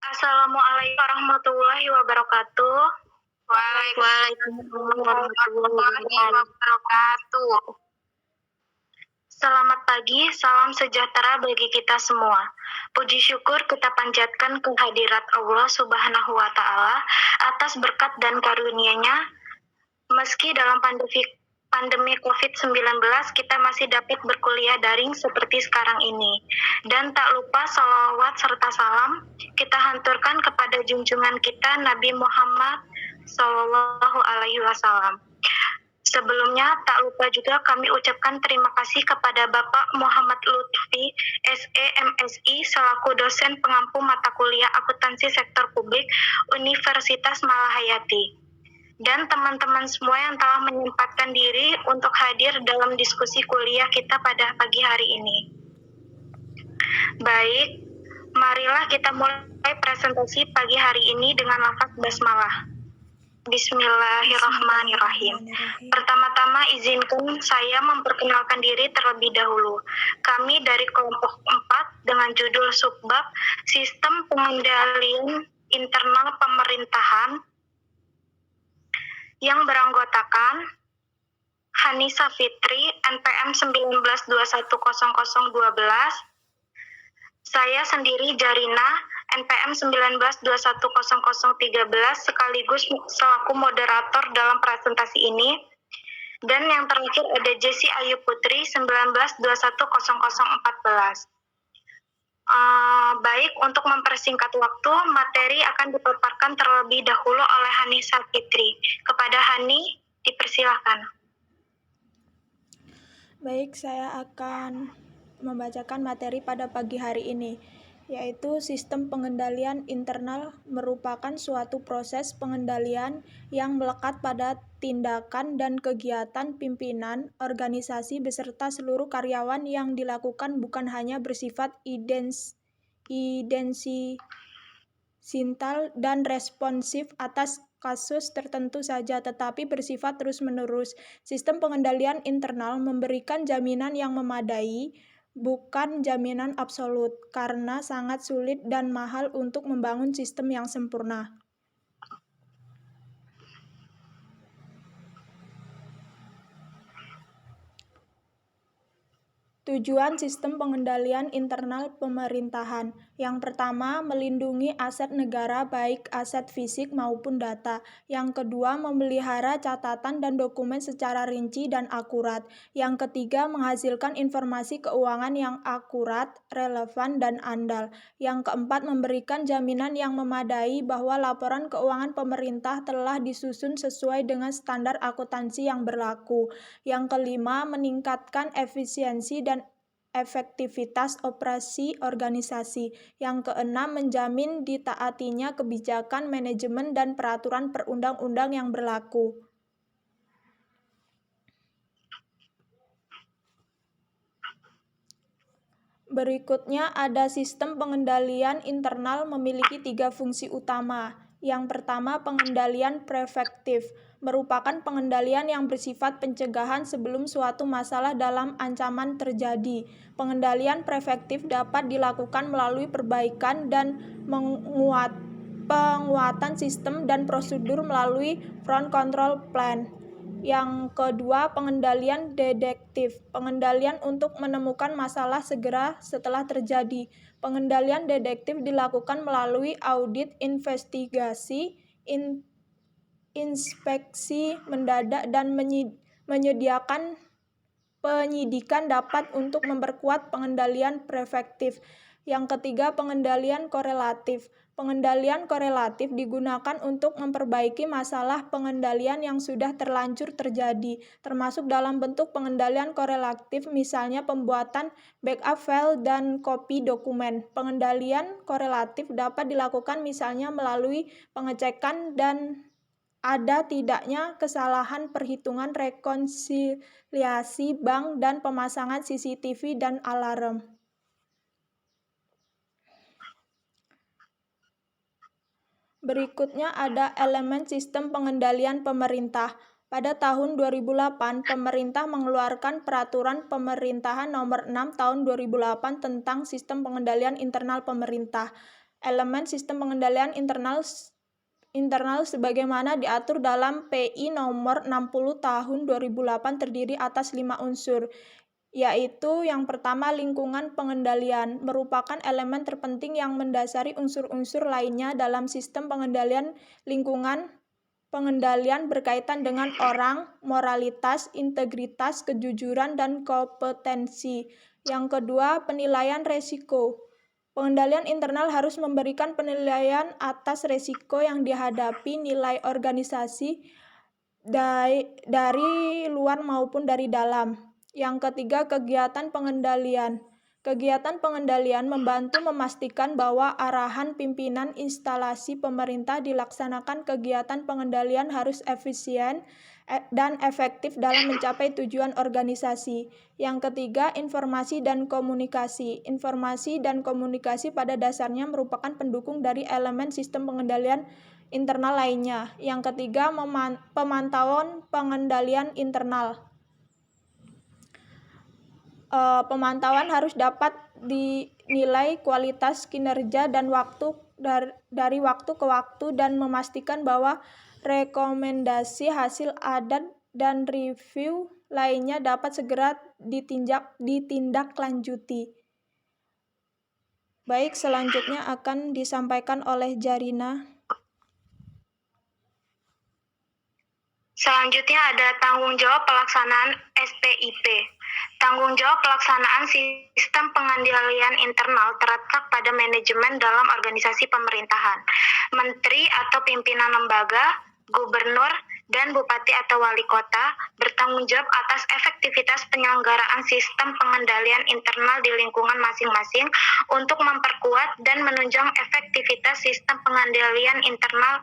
Assalamualaikum warahmatullahi wabarakatuh. Waalaikumsalam warahmatullahi wabarakatuh. Selamat pagi, salam sejahtera bagi kita semua. Puji syukur kita panjatkan kehadirat Allah Subhanahu wa Ta'ala atas berkat dan karunia-Nya. Meski dalam pandemi COVID-19 kita masih dapat berkuliah daring seperti sekarang ini. Dan tak lupa salawat serta salam kita hanturkan kepada junjungan kita Nabi Muhammad Sallallahu Alaihi Wasallam. Sebelumnya, tak lupa juga kami ucapkan terima kasih kepada Bapak Muhammad Lutfi, SE MSI, selaku dosen pengampu mata kuliah akuntansi sektor publik Universitas Malahayati. Dan teman-teman semua yang telah menyempatkan diri untuk hadir dalam diskusi kuliah kita pada pagi hari ini. Baik, marilah kita mulai presentasi pagi hari ini dengan lafaz basmalah. Bismillahirrahmanirrahim. Pertama-tama izinkan saya memperkenalkan diri terlebih dahulu. Kami dari kelompok 4 dengan judul subbab Sistem Pengendalian Internal Pemerintahan yang beranggotakan Hanisa Fitri, NPM 19210012, saya sendiri Jarina, NPM 19210013, sekaligus selaku moderator dalam presentasi ini. Dan yang terakhir ada Jessi Ayu Putri, 19210014. Baik, untuk mempersingkat waktu, materi akan dipaparkan terlebih dahulu oleh Hanisa Fitri. Kepada Hani, dipersilahkan. Baik, saya akan membacakan materi pada pagi hari ini, yaitu sistem pengendalian internal merupakan suatu proses pengendalian yang melekat pada tindakan dan kegiatan pimpinan, organisasi beserta seluruh karyawan yang dilakukan bukan hanya bersifat idensital dan responsif atas kasus tertentu saja, tetapi bersifat terus-menerus. Sistem pengendalian internal memberikan jaminan yang memadai, bukan jaminan absolut, karena sangat sulit dan mahal untuk membangun sistem yang sempurna. Tujuan sistem pengendalian internal pemerintahan. Yang pertama, melindungi aset negara baik aset fisik maupun data. Yang kedua, memelihara catatan dan dokumen secara rinci dan akurat. Yang ketiga, menghasilkan informasi keuangan yang akurat, relevan, dan andal. Yang keempat, memberikan jaminan yang memadai bahwa laporan keuangan pemerintah telah disusun sesuai dengan standar akuntansi yang berlaku. Yang kelima, meningkatkan efisiensi dan efektivitas operasi organisasi. Yang keenam, menjamin ditaatinya kebijakan manajemen dan peraturan perundang-undang yang berlaku. Berikutnya ada sistem pengendalian internal memiliki 3 fungsi utama. Yang pertama, pengendalian preventif, merupakan pengendalian yang bersifat pencegahan sebelum suatu masalah dalam ancaman terjadi. Pengendalian preventif dapat dilakukan melalui perbaikan dan penguatan sistem dan prosedur melalui front control plan. Yang kedua, pengendalian deduktif, pengendalian untuk menemukan masalah segera setelah terjadi. Pengendalian deduktif dilakukan melalui audit, investigasi, inspeksi mendadak, dan menyediakan penyidikan dapat untuk memperkuat pengendalian preventif. Yang ketiga, pengendalian korelatif. Pengendalian korelatif digunakan untuk memperbaiki masalah pengendalian yang sudah terlanjur terjadi, termasuk dalam bentuk pengendalian korelatif, misalnya pembuatan backup file dan kopi dokumen. Pengendalian korelatif dapat dilakukan misalnya melalui pengecekan dan ada tidaknya kesalahan perhitungan rekonsiliasi bank dan pemasangan CCTV dan alarm. Berikutnya ada elemen sistem pengendalian pemerintah. Pada tahun 2008, pemerintah mengeluarkan Peraturan Pemerintahan Nomor 6 Tahun 2008 tentang Sistem Pengendalian Internal Pemerintah. elemen sistem pengendalian internal sebagaimana diatur dalam PI nomor 60 tahun 2008 terdiri atas 5 unsur, yaitu yang pertama lingkungan pengendalian, merupakan elemen terpenting yang mendasari unsur-unsur lainnya dalam sistem pengendalian lingkungan. Pengendalian berkaitan dengan orang, moralitas, integritas, kejujuran, dan kompetensi. Yang kedua, penilaian resiko. Pengendalian internal harus memberikan penilaian atas resiko yang dihadapi nilai organisasi dari luar maupun dari dalam. Yang ketiga, kegiatan pengendalian. Kegiatan pengendalian membantu memastikan bahwa arahan pimpinan instalasi pemerintah dilaksanakan. Kegiatan pengendalian harus efisien dan efektif dalam mencapai tujuan organisasi. Yang ketiga, informasi dan komunikasi. Informasi dan komunikasi pada dasarnya merupakan pendukung dari elemen sistem pengendalian internal lainnya. Yang ketiga, pemantauan pengendalian internal. Pemantauan harus dapat dinilai kualitas kinerja dan dari waktu ke waktu dan memastikan bahwa rekomendasi hasil audit dan review lainnya dapat segera ditindaklanjuti. Baik, selanjutnya akan disampaikan oleh Jarina. Selanjutnya ada tanggung jawab pelaksanaan SPIP. Tanggung jawab pelaksanaan sistem pengendalian internal terletak pada manajemen dalam organisasi pemerintahan. Menteri atau pimpinan lembaga, gubernur, dan bupati atau wali kota bertanggung jawab atas efektivitas penyelenggaraan sistem pengendalian internal di lingkungan masing-masing untuk memperkuat dan menunjang efektivitas sistem pengendalian internal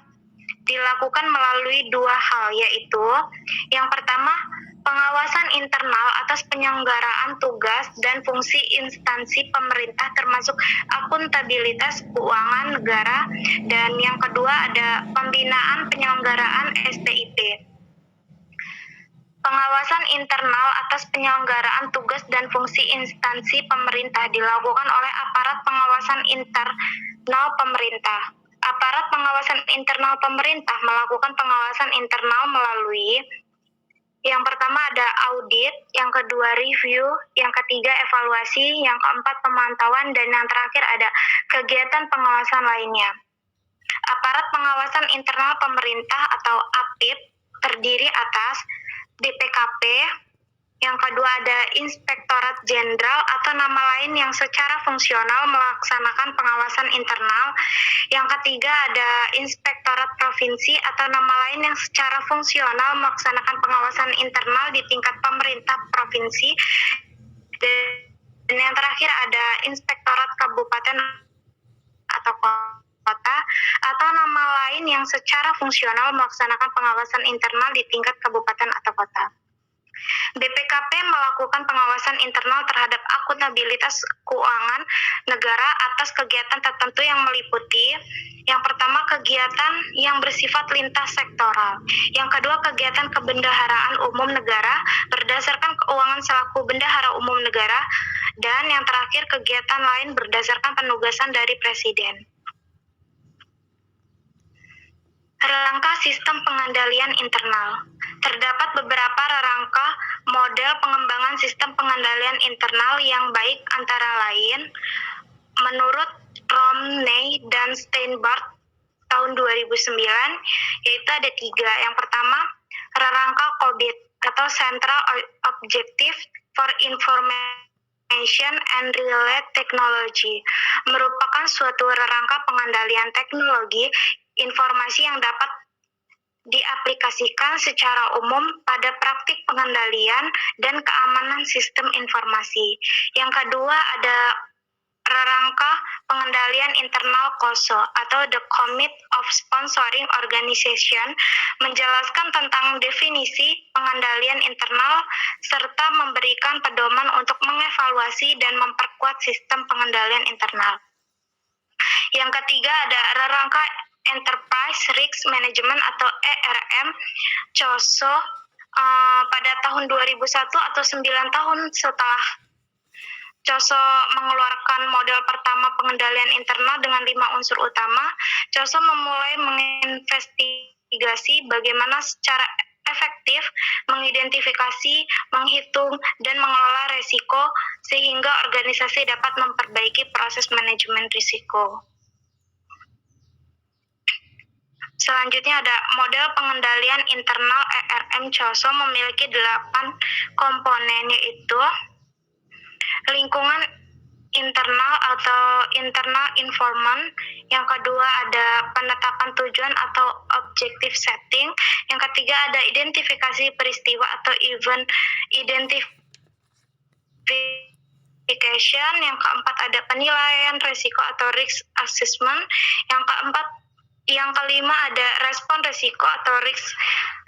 dilakukan melalui dua hal, yaitu yang pertama, pengawasan internal atas penyelenggaraan tugas dan fungsi instansi pemerintah termasuk akuntabilitas keuangan negara, dan yang kedua ada pembinaan penyelenggaraan SPIP. Pengawasan internal atas penyelenggaraan tugas dan fungsi instansi pemerintah dilakukan oleh aparat pengawasan internal pemerintah. Aparat pengawasan internal pemerintah melakukan pengawasan internal melalui yang pertama ada audit, yang kedua review, yang ketiga evaluasi, yang keempat pemantauan, dan yang terakhir ada kegiatan pengawasan lainnya. Aparat pengawasan internal pemerintah atau APIP terdiri atas BPKP, yang kedua ada Inspektorat Jenderal atau nama lain yang secara fungsional melaksanakan pengawasan internal. Yang ketiga ada Inspektorat Provinsi atau nama lain yang secara fungsional melaksanakan pengawasan internal di tingkat pemerintah provinsi. Dan yang terakhir ada Inspektorat Kabupaten atau kota atau nama lain yang secara fungsional melaksanakan pengawasan internal di tingkat kabupaten atau kota. BPKP melakukan pengawasan internal terhadap akuntabilitas keuangan negara atas kegiatan tertentu yang meliputi yang pertama kegiatan yang bersifat lintas sektoral, yang kedua kegiatan kebendaharaan umum negara berdasarkan keuangan selaku bendahara umum negara, dan yang terakhir kegiatan lain berdasarkan penugasan dari Presiden. Rangka sistem pengendalian internal. Terdapat beberapa rangka model pengembangan sistem pengendalian internal yang baik, antara lain menurut Romney dan Steinbart tahun 2009, yaitu ada 3. Yang pertama, rangka COBIT atau Central Objective for Information and Relay Technology, merupakan suatu rangka pengendalian teknologi informasi yang dapat diaplikasikan secara umum pada praktik pengendalian dan keamanan sistem informasi. Yang kedua ada rangka pengendalian internal KOSO atau the Committee of Sponsoring Organization, menjelaskan tentang definisi pengendalian internal serta memberikan pedoman untuk mengevaluasi dan memperkuat sistem pengendalian internal. Yang ketiga ada rangka Enterprise Risk Management atau ERM COSO pada tahun 2001 atau 9 tahun setelah COSO mengeluarkan model pertama pengendalian internal dengan 5 unsur utama. COSO memulai menginvestigasi bagaimana secara efektif mengidentifikasi, menghitung, dan mengelola risiko sehingga organisasi dapat memperbaiki proses manajemen risiko. Selanjutnya ada model pengendalian internal ERM COSO memiliki 8 komponen, yaitu lingkungan internal atau internal environment. Yang kedua ada penetapan tujuan atau objective setting. Yang ketiga ada identifikasi peristiwa atau event identification. Yang keempat ada penilaian risiko atau risk assessment. Yang kelima ada respon risiko atau risk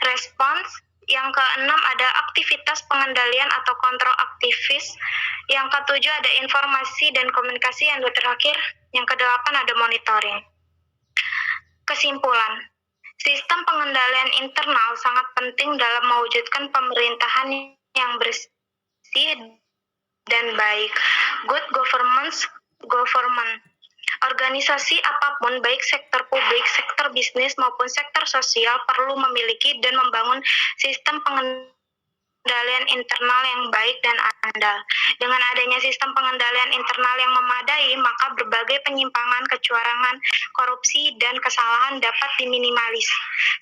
response. Yang keenam ada aktivitas pengendalian atau kontrol aktivis. Yang ketujuh ada informasi dan komunikasi. Yang terakhir, yang kedelapan ada monitoring. Kesimpulan, sistem pengendalian internal sangat penting dalam mewujudkan pemerintahan yang bersih dan baik. Good government. Organisasi apapun, baik sektor publik, sektor bisnis, maupun sektor sosial, perlu memiliki dan membangun sistem pengendalian internal yang baik dan andal. Dengan adanya sistem pengendalian internal yang memadai, maka berbagai penyimpangan, kecurangan, korupsi, dan kesalahan dapat diminimalis,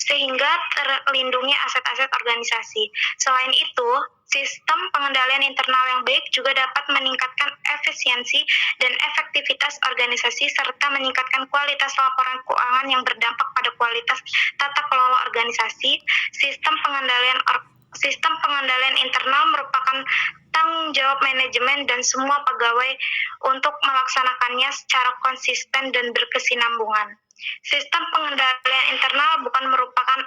sehingga terlindungi aset-aset organisasi. Selain itu, sistem pengendalian internal yang baik juga dapat meningkatkan efisiensi dan efektivitas organisasi serta meningkatkan kualitas laporan keuangan yang berdampak pada kualitas tata kelola organisasi. Sistem pengendalian internal merupakan tanggung jawab manajemen dan semua pegawai untuk melaksanakannya secara konsisten dan berkesinambungan. Sistem pengendalian internal bukan merupakan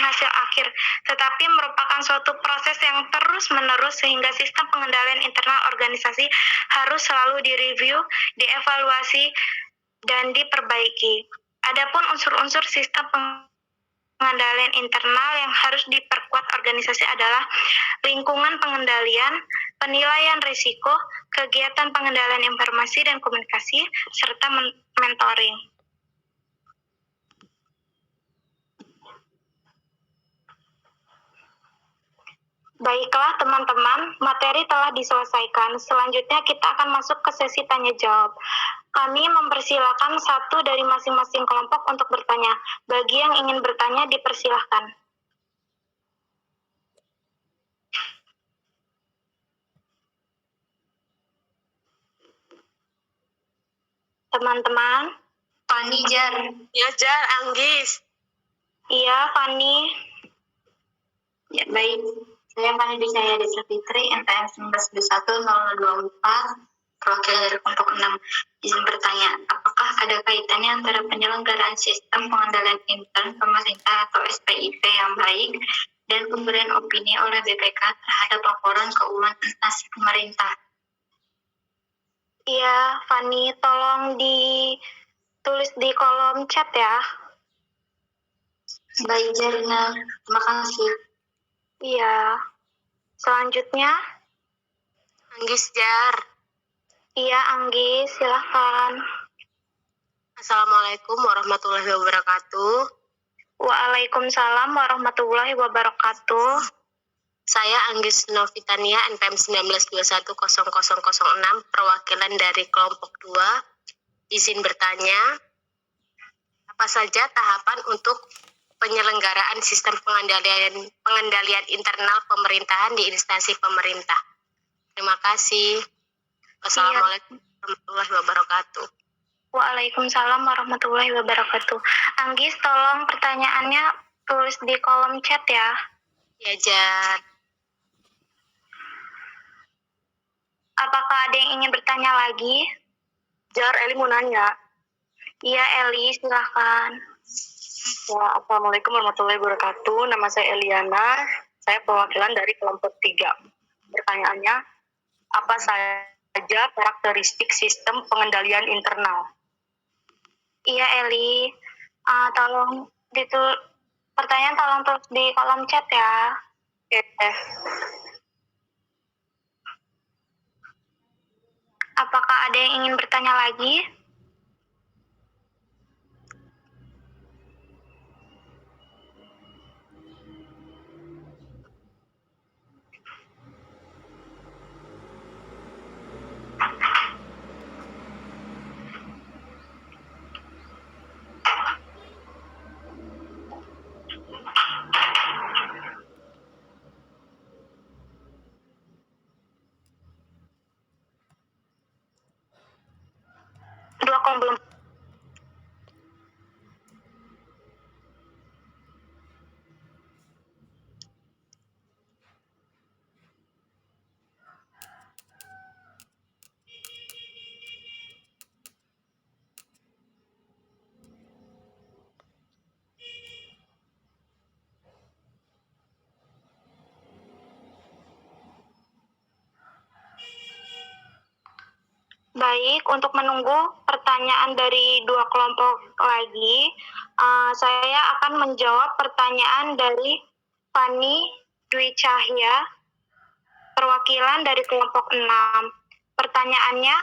hasil akhir, tetapi merupakan suatu proses yang terus-menerus sehingga sistem pengendalian internal organisasi harus selalu direview, dievaluasi, dan diperbaiki. Adapun unsur-unsur sistem pengendalian internal yang harus diperkuat organisasi adalah lingkungan pengendalian, penilaian risiko, kegiatan pengendalian informasi dan komunikasi, serta mentoring. Baiklah teman-teman, materi telah diselesaikan. Selanjutnya kita akan masuk ke sesi tanya jawab. Kami mempersilahkan satu dari masing-masing kelompok untuk bertanya. Bagi yang ingin bertanya, dipersilahkan. Teman-teman. Fani, Jar. Ya, Jar, Anggis. Iya, Fani. Ya, baik. Saya Fani Bisaya Desa Fitri, NPM 1921-024, perwakilan dari kelompok 6. Izin bertanya, apakah ada kaitannya antara penyelenggaraan sistem pengendalian intern pemerintah atau SPIP yang baik dan pemberian opini oleh BPK terhadap laporan keuangan instansi pemerintah? Iya, Fani, tolong ditulis di kolom chat ya. Baik, Jarina. Terima kasih. Iya. Selanjutnya, Anggis, Jar. iya, Anggi, silahkan. Assalamualaikum warahmatullahi wabarakatuh. Waalaikumsalam warahmatullahi wabarakatuh. Saya Anggis Novitania, NPM 1921-0006, perwakilan dari kelompok 2. Izin bertanya, apa saja tahapan untuk penyelenggaraan sistem pengendalian internal pemerintahan di instansi pemerintah? Terima kasih. Wassalamualaikum warahmatullahi wabarakatuh. Waalaikumsalam warahmatullahi wabarakatuh. Anggis, tolong pertanyaannya tulis di kolom chat ya. Ya, Jar. Apakah ada yang ingin bertanya lagi? Jar, Eli mau nanya. Iya, Eli, silahkan. Ya, Assalamualaikum warahmatullahi wabarakatuh. Nama saya Eliana. Saya perwakilan dari kelompok 3. Pertanyaannya, apa saja karakteristik sistem pengendalian internal? Iya, Eli. Pertanyaan tolong tulis di kolom chat ya. Oke. Apakah ada yang ingin bertanya lagi? Dua kelompok belum. Baik, untuk menunggu pertanyaan dari dua kelompok lagi, saya akan menjawab pertanyaan dari Fani Dwi Cahya, perwakilan dari kelompok 6. Pertanyaannya,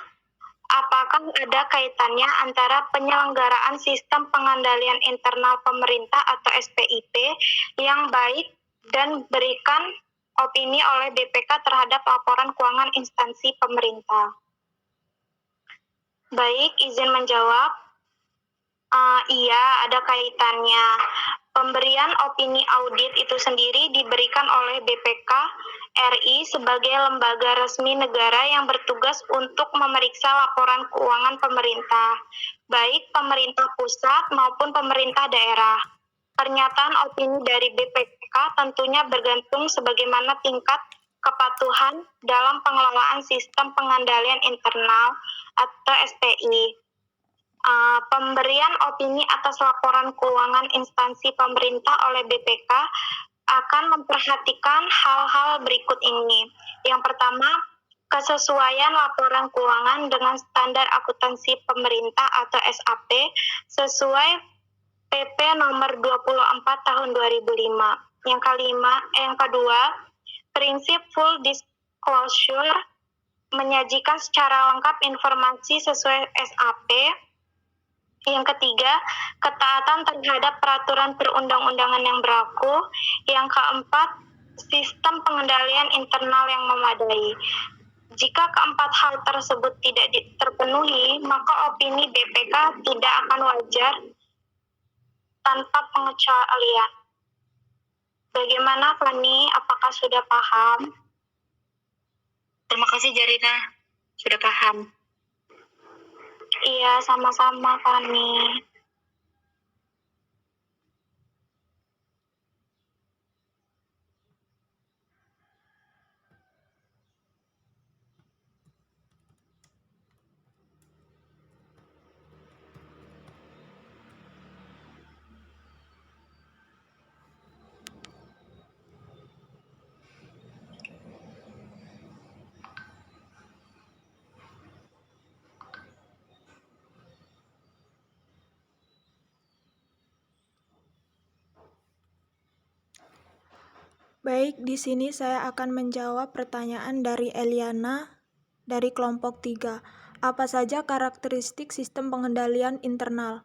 apakah ada kaitannya antara penyelenggaraan sistem pengendalian internal pemerintah atau SPIP yang baik dan berikan opini oleh BPK terhadap laporan keuangan instansi pemerintah? Baik, izin menjawab. Iya, ada kaitannya. Pemberian opini audit itu sendiri diberikan oleh BPK RI sebagai lembaga resmi negara yang bertugas untuk memeriksa laporan keuangan pemerintah, baik pemerintah pusat maupun pemerintah daerah. Pernyataan opini dari BPK tentunya bergantung sebagaimana tingkat kepatuhan dalam pengelolaan sistem pengendalian internal atau SPI. Pemberian opini atas laporan keuangan instansi pemerintah oleh BPK akan memperhatikan hal-hal berikut ini. Yang pertama, kesesuaian laporan keuangan dengan standar akuntansi pemerintah atau SAP sesuai PP nomor 24 tahun 2005. Yang kedua, prinsip full disclosure menyajikan secara lengkap informasi sesuai SAP. Yang ketiga, ketaatan terhadap peraturan perundang-undangan yang berlaku. Yang keempat, sistem pengendalian internal yang memadai. Jika keempat hal tersebut tidak terpenuhi, maka opini BPK tidak akan wajar tanpa pengecualian. Bagaimana, Fani? Apakah sudah paham? Terima kasih Jarina, sudah paham. Iya, sama-sama, Fani. Baik, di sini saya akan menjawab pertanyaan dari Eliana dari kelompok 3. Apa saja karakteristik sistem pengendalian internal?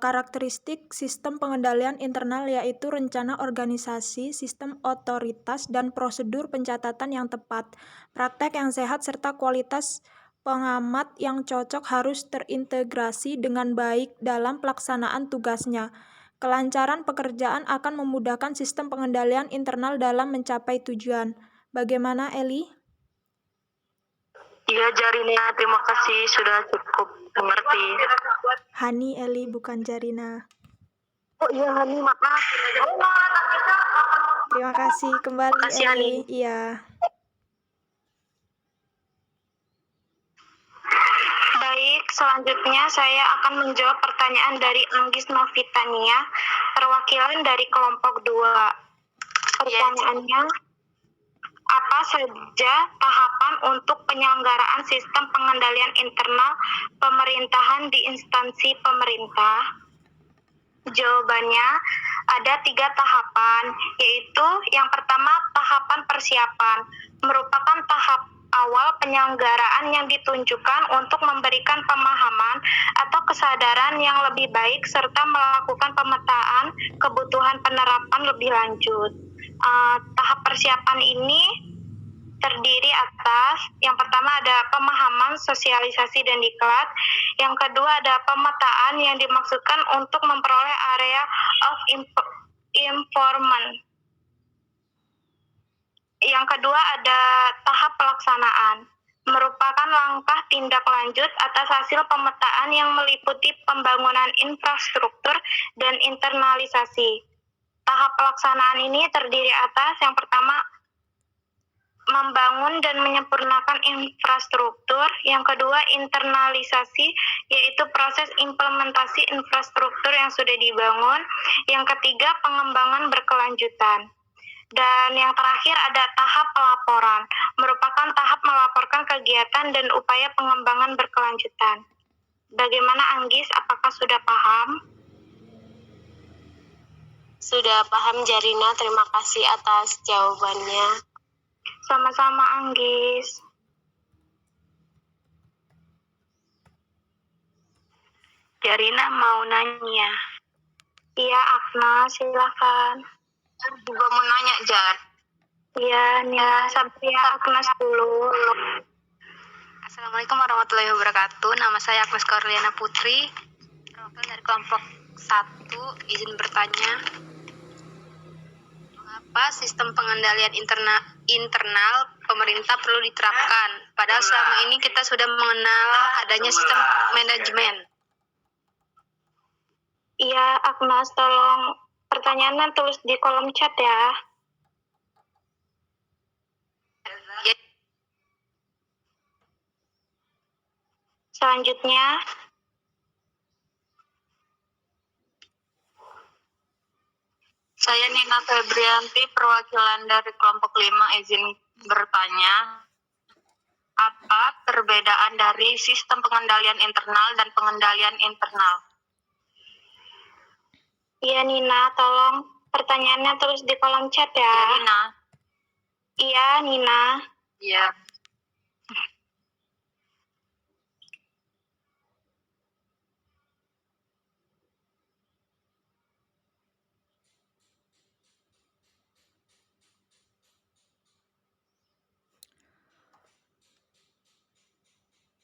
Karakteristik sistem pengendalian internal yaitu rencana organisasi, sistem otoritas, dan prosedur pencatatan yang tepat, praktek yang sehat, serta kualitas pengamat yang cocok harus terintegrasi dengan baik dalam pelaksanaan tugasnya. Kelancaran pekerjaan akan memudahkan sistem pengendalian internal dalam mencapai tujuan. Bagaimana, Eli? Iya, Jarina, terima kasih sudah cukup mengerti. Hani, Eli, bukan Jarina. Oh iya, Hani, maaf. Terima kasih kembali, Makasih, Eli. Hani. Iya. Baik, selanjutnya saya akan menjawab pertanyaan dari Anggis Novitania, perwakilan dari kelompok 2. Pertanyaannya, apa saja tahapan untuk penyelenggaraan sistem pengendalian internal pemerintahan di instansi pemerintah? Jawabannya, ada 3 tahapan, yaitu yang pertama tahapan persiapan, merupakan tahap awal penyelenggaraan yang ditunjukkan untuk memberikan pemahaman atau kesadaran yang lebih baik serta melakukan pemetaan kebutuhan penerapan lebih lanjut. Tahap persiapan ini terdiri atas yang pertama ada pemahaman, sosialisasi, dan diklat. Yang kedua ada pemetaan yang dimaksudkan untuk memperoleh area of information. Yang kedua ada tahap pelaksanaan, merupakan langkah tindak lanjut atas hasil pemetaan yang meliputi pembangunan infrastruktur dan internalisasi. Tahap pelaksanaan ini terdiri atas yang pertama membangun dan menyempurnakan infrastruktur, yang kedua internalisasi yaitu proses implementasi infrastruktur yang sudah dibangun, yang ketiga pengembangan berkelanjutan. Dan yang terakhir ada tahap pelaporan, merupakan tahap melaporkan kegiatan dan upaya pengembangan berkelanjutan. Bagaimana Anggis, apakah sudah paham? Sudah paham Jarina, terima kasih atas jawabannya. Sama-sama Anggis. Jarina mau nanya. Iya Agnes, silakan. Juga mau nanya, Jar. Iya, Nia, sampai Agnes dulu. Assalamualaikum warahmatullahi wabarakatuh. Nama saya Agnes Corliana Putri, perwakilan dari kelompok 1. Izin bertanya, mengapa sistem pengendalian internal pemerintah perlu diterapkan? Padahal selama ini kita sudah mengenal adanya sistem manajemen. Iya, Agnes, tolong pertanyaannya tulis di kolom chat ya. Ya, Selanjutnya, saya Nina Febrianti, perwakilan dari kelompok 5, izin bertanya, apa perbedaan dari sistem pengendalian internal dan pengendalian internal? iya Nina, tolong pertanyaannya tulis di kolom chat ya. Ya, Nina. Iya, Nina. Iya.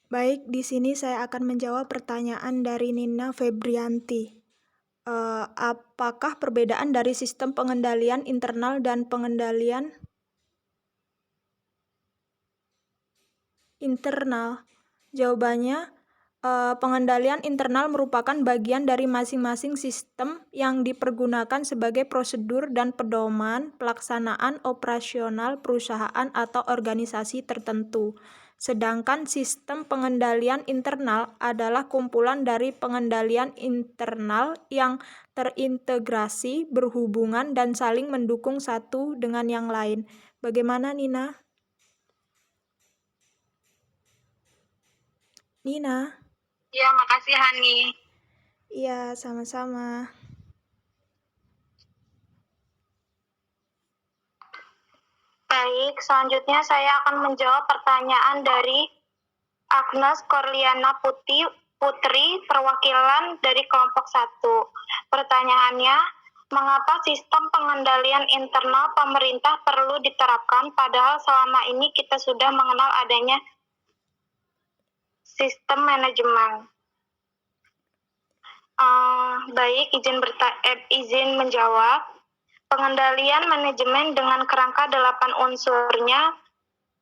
Baik, di sini saya akan menjawab pertanyaan dari Nina Febrianti. Apakah perbedaan dari sistem pengendalian internal dan pengendalian internal? Jawabannya, pengendalian internal merupakan bagian dari masing-masing sistem yang dipergunakan sebagai prosedur dan pedoman pelaksanaan operasional perusahaan atau organisasi tertentu. Sedangkan sistem pengendalian internal adalah kumpulan dari pengendalian internal yang terintegrasi, berhubungan, dan saling mendukung satu dengan yang lain. Bagaimana, Nina? Nina? Iya, makasih Hani. Iya, sama-sama. Baik, selanjutnya saya akan menjawab pertanyaan dari Agnes Corliana Putri, perwakilan dari kelompok 1. Pertanyaannya, mengapa sistem pengendalian internal pemerintah perlu diterapkan padahal selama ini kita sudah mengenal adanya sistem manajemen? Baik, izin menjawab. Pengendalian manajemen dengan kerangka 8 unsurnya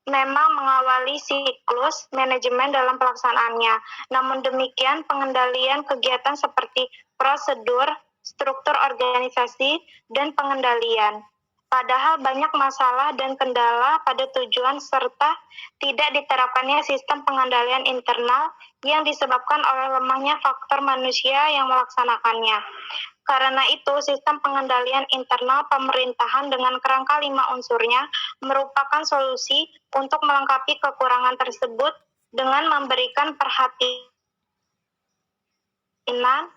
memang mengawali siklus manajemen dalam pelaksanaannya. Namun demikian, pengendalian kegiatan seperti prosedur, struktur organisasi, dan pengendalian. Padahal banyak masalah dan kendala pada tujuan serta tidak diterapkannya sistem pengendalian internal yang disebabkan oleh lemahnya faktor manusia yang melaksanakannya. Karena itu, sistem pengendalian internal pemerintahan dengan kerangka 5 unsurnya merupakan solusi untuk melengkapi kekurangan tersebut dengan memberikan perhatian,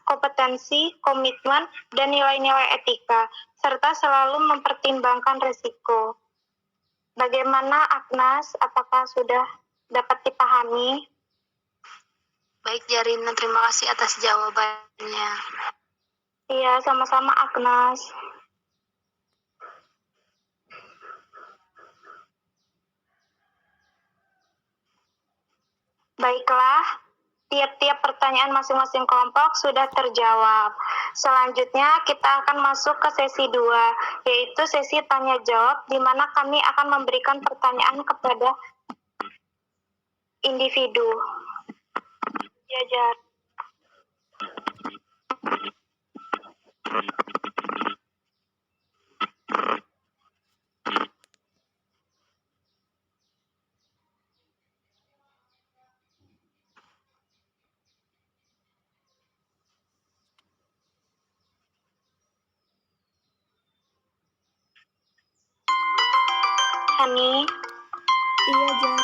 kompetensi, komitmen, dan nilai-nilai etika, serta selalu mempertimbangkan risiko. Bagaimana Agnes? Apakah sudah dapat dipahami? Baik Jarina, terima kasih atas jawabannya. Iya, sama-sama Agnes. Baiklah, tiap-tiap pertanyaan masing-masing kelompok sudah terjawab. Selanjutnya kita akan masuk ke sesi 2, yaitu sesi tanya jawab, di mana kami akan memberikan pertanyaan kepada individu. Ya, Jar. Hani, Iya, Jar.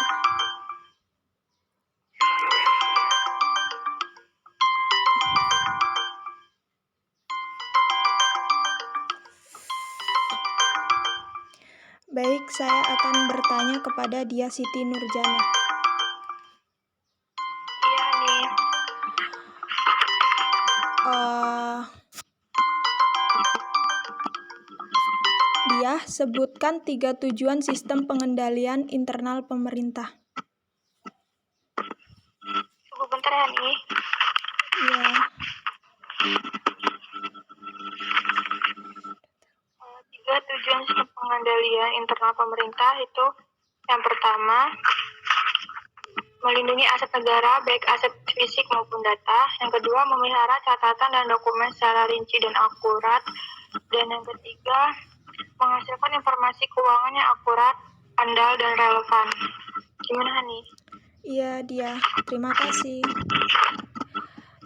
Baik, saya akan bertanya kepada Dia Siti Nurjana. iya Hani. Dia sebutkan 3 tujuan sistem pengendalian internal pemerintah. Tunggu bentar Hani. Iya. Tiga tujuan sistem pengendalian internal pemerintah itu yang pertama, melindungi aset negara, baik aset fisik maupun data. Yang kedua, memelihara catatan dan dokumen secara rinci dan akurat. Dan yang ketiga, menghasilkan informasi keuangan yang akurat, andal, dan relevan. Gimana, Hani? Iya, Dia. Terima kasih.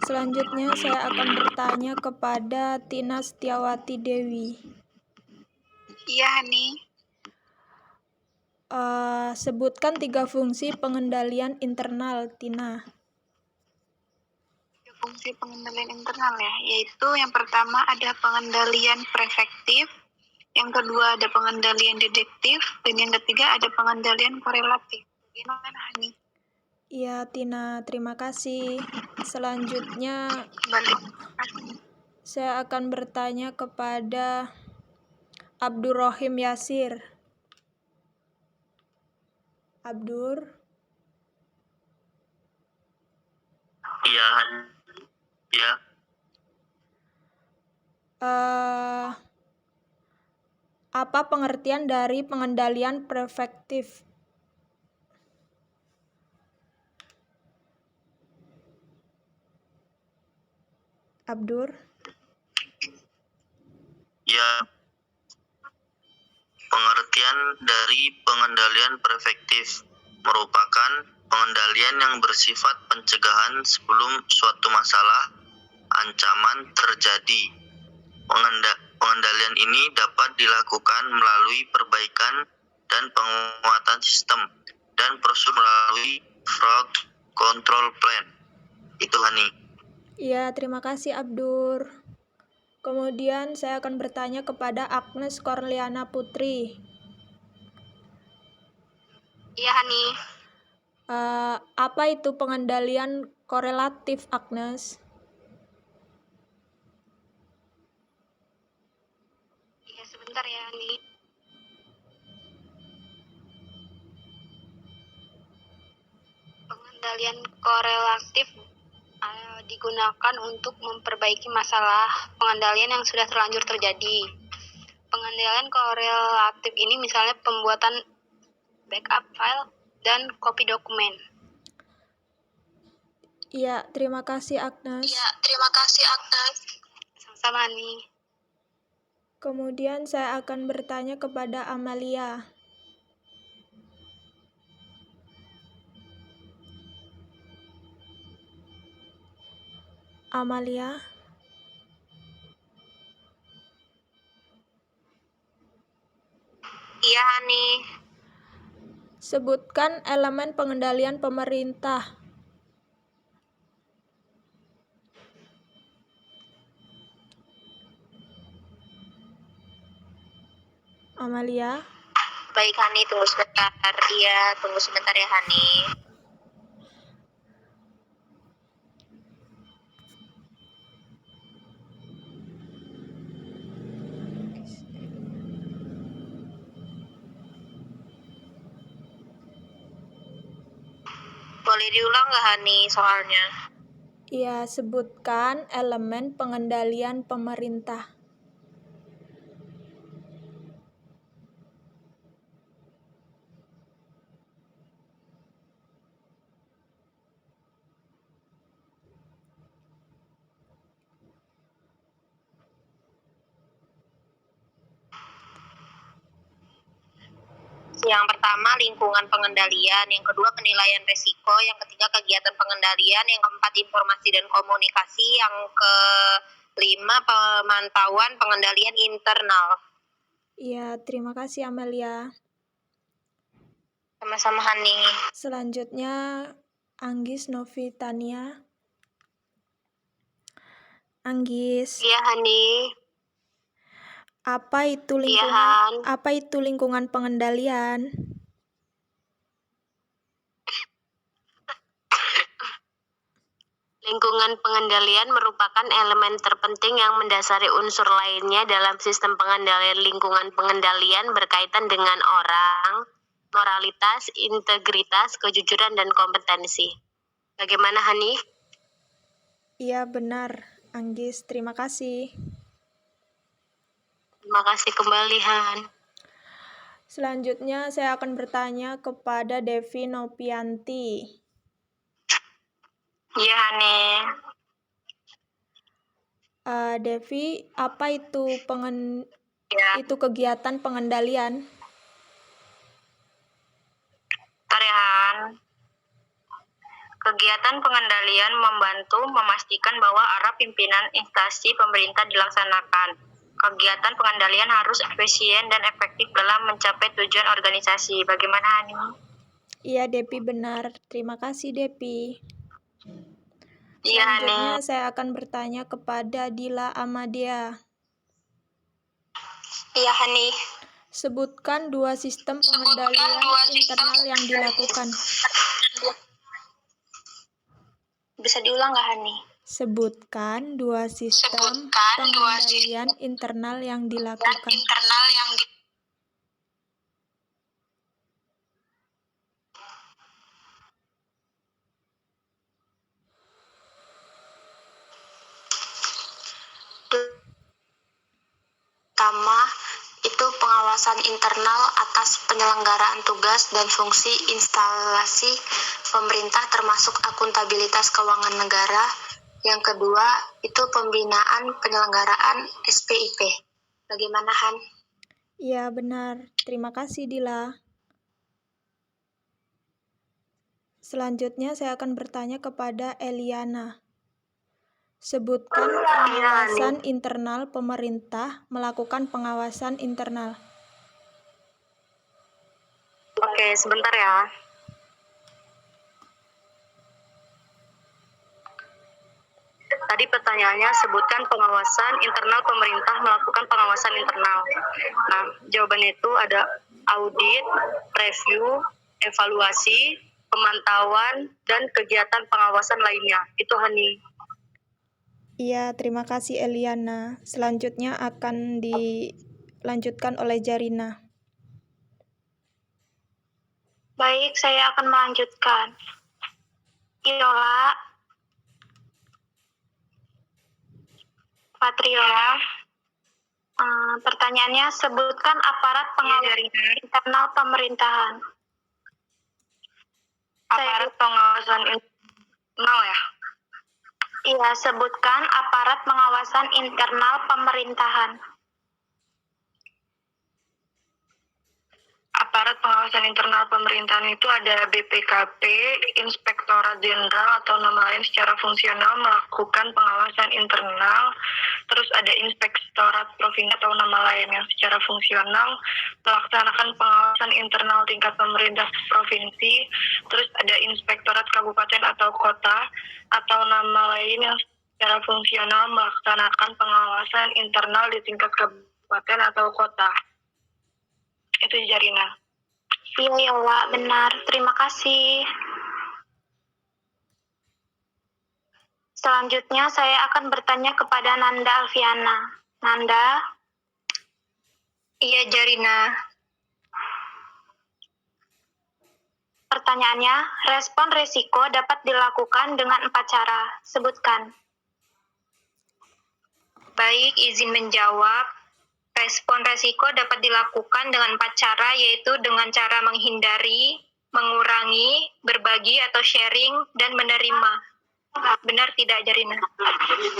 Selanjutnya saya akan bertanya kepada Tina Setiawati Dewi. Iya, Hani. Sebutkan 3 fungsi pengendalian internal, Tina. Fungsi pengendalian internal ya, yaitu yang pertama ada pengendalian preventif, yang kedua ada pengendalian deduktif, dan yang ketiga ada pengendalian korelatif. Gimana, Hani? Iya, Tina, terima kasih. Selanjutnya Balik. saya akan bertanya kepada Abdurrahim Yasir. Abdur. Iya, ya. Apa pengertian dari pengendalian preventif? Abdur. Ya, pengertian dari pengendalian preventif merupakan pengendalian yang bersifat pencegahan sebelum suatu masalah, ancaman terjadi. Pengendalian ini dapat dilakukan melalui perbaikan dan penguatan sistem dan prosedur melalui fraud control plan. Itu, Hani. Iya, terima kasih Abdur. Kemudian saya akan bertanya kepada Agnes Korliana Putri. Iya Hani. Apa itu pengendalian korelatif, Agnes? Iya sebentar ya Hani. Pengendalian korelatif digunakan untuk memperbaiki masalah pengendalian yang sudah terlanjur terjadi. Pengendalian korelatif ini misalnya pembuatan backup file dan copy dokumen. Iya, terima kasih Agnes. Sama-sama nih. Kemudian saya akan bertanya kepada Amalia. Amalia. Iya Hani. Sebutkan elemen pengendalian pemerintah. Amalia. Baik Hani, tunggu sebentar. Iya, tunggu sebentar ya Hani. Boleh diulang nggak Hani soalnya? Ia sebutkan elemen pengendalian pemerintah. Yang pertama lingkungan pengendalian, yang kedua penilaian resiko, yang ketiga kegiatan pengendalian, yang keempat informasi dan komunikasi, yang kelima pemantauan pengendalian internal. Iya, terima kasih Amelia. Sama-sama Hani. Selanjutnya Anggis Novitania. Anggis, Iya Hani. apa itu Iya lingkungan? Han. Apa itu lingkungan pengendalian? Lingkungan pengendalian merupakan elemen terpenting yang mendasari unsur lainnya dalam sistem pengendalian. Lingkungan pengendalian berkaitan dengan orang, moralitas, integritas, kejujuran, dan kompetensi. Bagaimana Hani? Iya benar, Anggis. Terima kasih. Terima kasih kembali Han. Selanjutnya saya akan bertanya kepada Devi Nopianti. Iya Hani. Devi, apa itu Ya, kegiatan pengendalian? bentar ya Han. Kegiatan pengendalian membantu memastikan bahwa arah pimpinan instansi pemerintah dilaksanakan. Kegiatan pengendalian harus efisien dan efektif dalam mencapai tujuan organisasi. Bagaimana Hani? Iya, Devi benar. Terima kasih, Devi. Iya Selanjutnya Hani. saya akan bertanya kepada Dila Amadea. Iya Hani. Sebutkan dua sistem pengendalian internal yang dilakukan. Bisa diulang nggak Hani? Sebutkan dua sistem pengendalian internal yang dilakukan. Pertama, itu pengawasan internal atas penyelenggaraan tugas dan fungsi instalasi pemerintah termasuk akuntabilitas keuangan negara. Yang kedua, itu pembinaan penyelenggaraan SPIP. Bagaimana Han? Iya, benar. Terima kasih, Dila. Selanjutnya saya akan bertanya kepada Eliana. Sebutkan pengawasan internal pemerintah melakukan pengawasan internal. Oke, sebentar ya. Tadi pertanyaannya sebutkan pengawasan internal pemerintah melakukan pengawasan internal. Nah, jawabannya itu ada audit, review, evaluasi, pemantauan, dan kegiatan pengawasan lainnya. Itu Hani. Iya, terima kasih Eliana. Selanjutnya akan dilanjutkan oleh Jarina. Baik, saya akan melanjutkan. Yola, Patria, pertanyaannya sebutkan aparat pengawasan internal pemerintahan. Aparat pengawasan internal ya? Iya, sebutkan aparat pengawasan internal pemerintahan. Aparat pengawasan internal pemerintahan itu ada BPKP, Inspektorat Jenderal atau nama lain secara fungsional melakukan pengawasan internal. Terus ada Inspektorat Provinsi atau nama lain yang secara fungsional melaksanakan pengawasan internal tingkat pemerintah provinsi. Terus ada Inspektorat Kabupaten atau Kota atau nama lain yang secara fungsional melaksanakan pengawasan internal di tingkat kabupaten atau kota. Itu Jarina. Iya, Yola, benar. Terima kasih. Selanjutnya saya akan bertanya kepada Nanda Alfiana. Nanda? Iya, Jarina. Pertanyaannya, respon resiko dapat dilakukan dengan 4 cara. Sebutkan. Baik, izin menjawab. Respon resiko dapat dilakukan dengan 4 cara, yaitu dengan cara menghindari, mengurangi, berbagi atau sharing, dan menerima. Benar tidak, Jarina?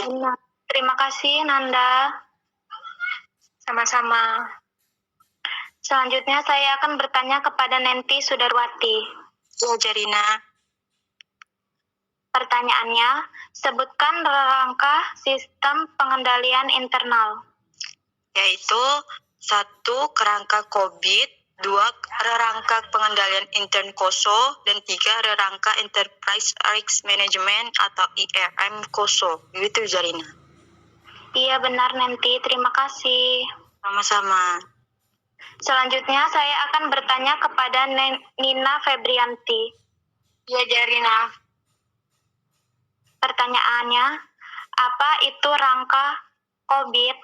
Benar. Terima kasih, Nanda. Sama-sama. Selanjutnya saya akan bertanya kepada Nenti Sudarwati. Ya, Jarina. Pertanyaannya, sebutkan rangka sistem pengendalian internal. Yaitu 1. Kerangka COVID, 2. Rangka pengendalian intern KOSO, dan 3. rangka Enterprise Risk Management atau IRM KOSO. Begitu, Jarina. Iya benar, Nenti. Terima kasih. Sama-sama. Selanjutnya saya akan bertanya kepada Nina Febrianti. Ya, Jarina. Pertanyaannya, apa itu rangka COVID?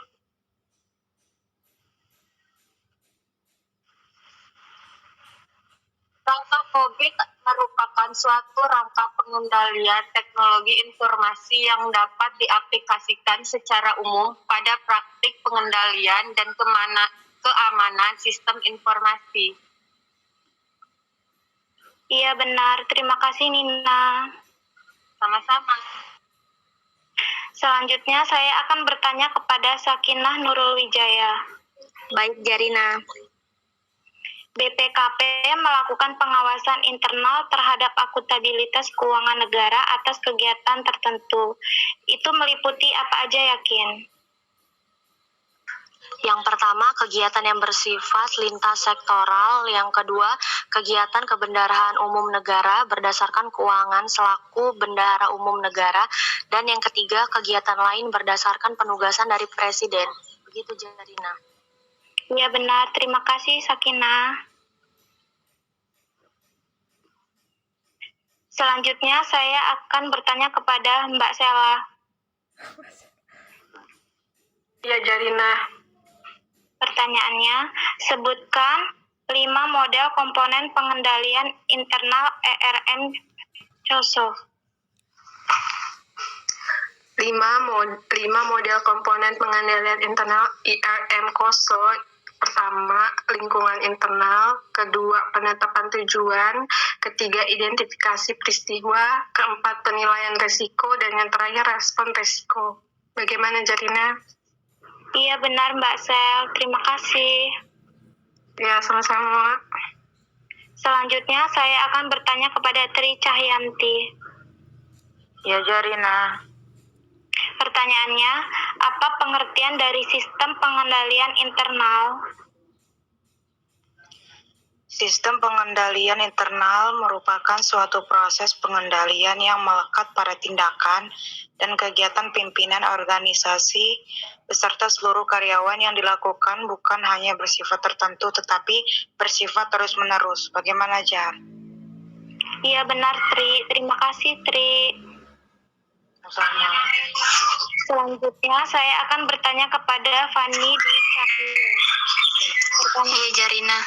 Rangka COVID merupakan suatu rangka pengendalian teknologi informasi yang dapat diaplikasikan secara umum pada praktik pengendalian dan keamanan sistem informasi. Iya benar, terima kasih Nina. Sama-sama. Selanjutnya saya akan bertanya kepada Sakinah Nurul Wijaya. Baik, Jarina. BPKP melakukan pengawasan internal terhadap akuntabilitas keuangan negara atas kegiatan tertentu. Itu meliputi apa aja, Yakin? Yang pertama, kegiatan yang bersifat lintas sektoral. Yang kedua, kegiatan kebendaharaan umum negara berdasarkan keuangan selaku bendahara umum negara. Dan yang ketiga, kegiatan lain berdasarkan penugasan dari Presiden. Begitu, Jarina. Iya benar, terima kasih Sakinah. Selanjutnya saya akan bertanya kepada Mbak Sela. Ya, Jarina. Pertanyaannya, sebutkan 5 model komponen pengendalian internal ERM COSO. 5 model komponen pengendalian internal IRM KOSO. Pertama, lingkungan internal. Kedua, penetapan tujuan. Ketiga, identifikasi peristiwa. Keempat, penilaian resiko. Dan yang terakhir, respon resiko. Bagaimana, Jarina? Iya benar Mbak Sel, terima kasih. Ya, sama-sama. Selanjutnya saya akan bertanya kepada Tri Cahyanti. Ya, Jarina. Pertanyaannya, apa pengertian dari sistem pengendalian internal? Sistem pengendalian internal merupakan suatu proses pengendalian yang melekat pada tindakan dan kegiatan pimpinan organisasi beserta seluruh karyawan yang dilakukan bukan hanya bersifat tertentu tetapi bersifat terus-menerus. Bagaimana, Jar? Iya benar Tri, terima kasih Tri. Sama. Selanjutnya saya akan bertanya kepada Fani di Cahyo. Iya, Jarina.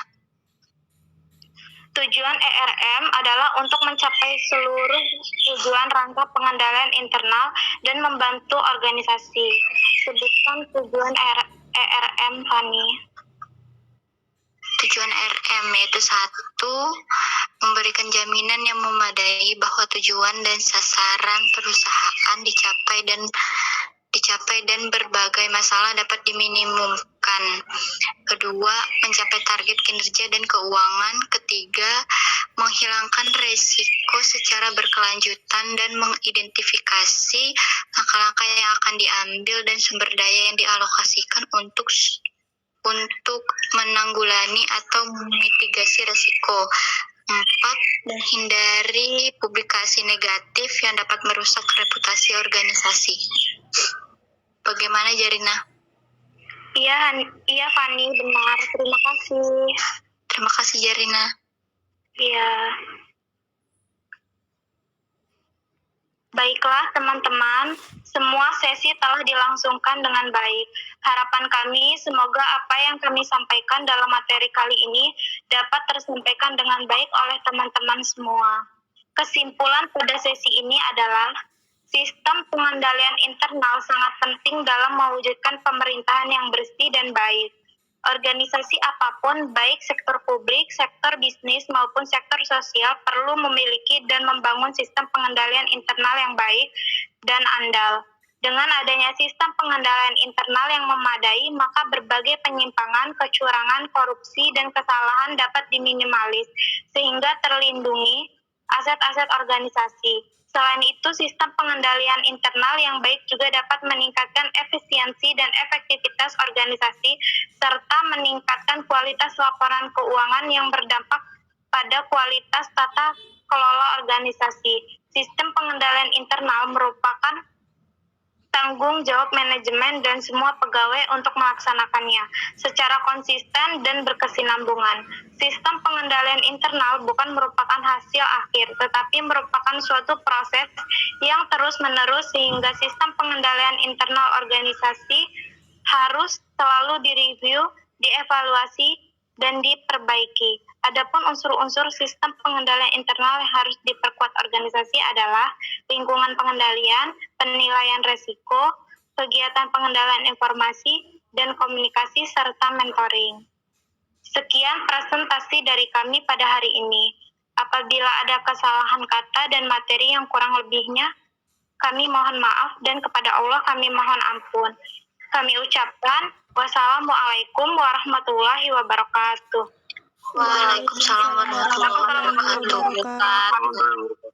Tujuan ERM adalah untuk mencapai seluruh tujuan rangka pengendalian internal dan membantu organisasi. Sebutkan tujuan ERM, Fani. Tujuan RM yaitu 1. Memberikan jaminan yang memadai bahwa tujuan dan sasaran perusahaan dicapai dan berbagai masalah dapat diminimumkan. Kedua, mencapai target kinerja dan keuangan. Ketiga, menghilangkan resiko secara berkelanjutan dan mengidentifikasi langkah-langkah yang akan diambil dan sumber daya yang dialokasikan untuk menanggulangi atau memitigasi resiko. 4. Menghindari publikasi negatif yang dapat merusak reputasi organisasi. Bagaimana, Jarina? Iya Fani, benar. Terima kasih. Terima kasih, Jarina. Iya. Baiklah teman-teman, semua sesi telah dilangsungkan dengan baik. Harapan kami semoga apa yang kami sampaikan dalam materi kali ini dapat tersampaikan dengan baik oleh teman-teman semua. Kesimpulan pada sesi ini adalah sistem pengendalian internal sangat penting dalam mewujudkan pemerintahan yang bersih dan baik. Organisasi apapun, baik sektor publik, sektor bisnis, maupun sektor sosial perlu memiliki dan membangun sistem pengendalian internal yang baik dan andal. Dengan adanya sistem pengendalian internal yang memadai, maka berbagai penyimpangan, kecurangan, korupsi, dan kesalahan dapat diminimalis, sehingga terlindungi aset-aset organisasi. Selain itu, sistem pengendalian internal yang baik juga dapat meningkatkan efisiensi dan efektivitas organisasi, serta meningkatkan kualitas laporan keuangan yang berdampak pada kualitas tata kelola organisasi. Sistem pengendalian internal merupakan tanggung jawab manajemen dan semua pegawai untuk melaksanakannya secara konsisten dan berkesinambungan. Sistem pengendalian internal bukan merupakan hasil akhir, tetapi merupakan suatu proses yang terus-menerus sehingga sistem pengendalian internal organisasi harus selalu direview, dievaluasi, dan diperbaiki. Adapun unsur-unsur sistem pengendalian internal yang harus diperkuat organisasi adalah lingkungan pengendalian, penilaian resiko, kegiatan pengendalian informasi, dan komunikasi serta mentoring. Sekian presentasi dari kami pada hari ini. Apabila ada kesalahan kata dan materi yang kurang lebihnya, kami mohon maaf dan kepada Allah kami mohon ampun. Kami ucapkan wassalamualaikum warahmatullahi wabarakatuh. Waalaikumsalam warahmatullahi wabarakatuh. wabarakatuh.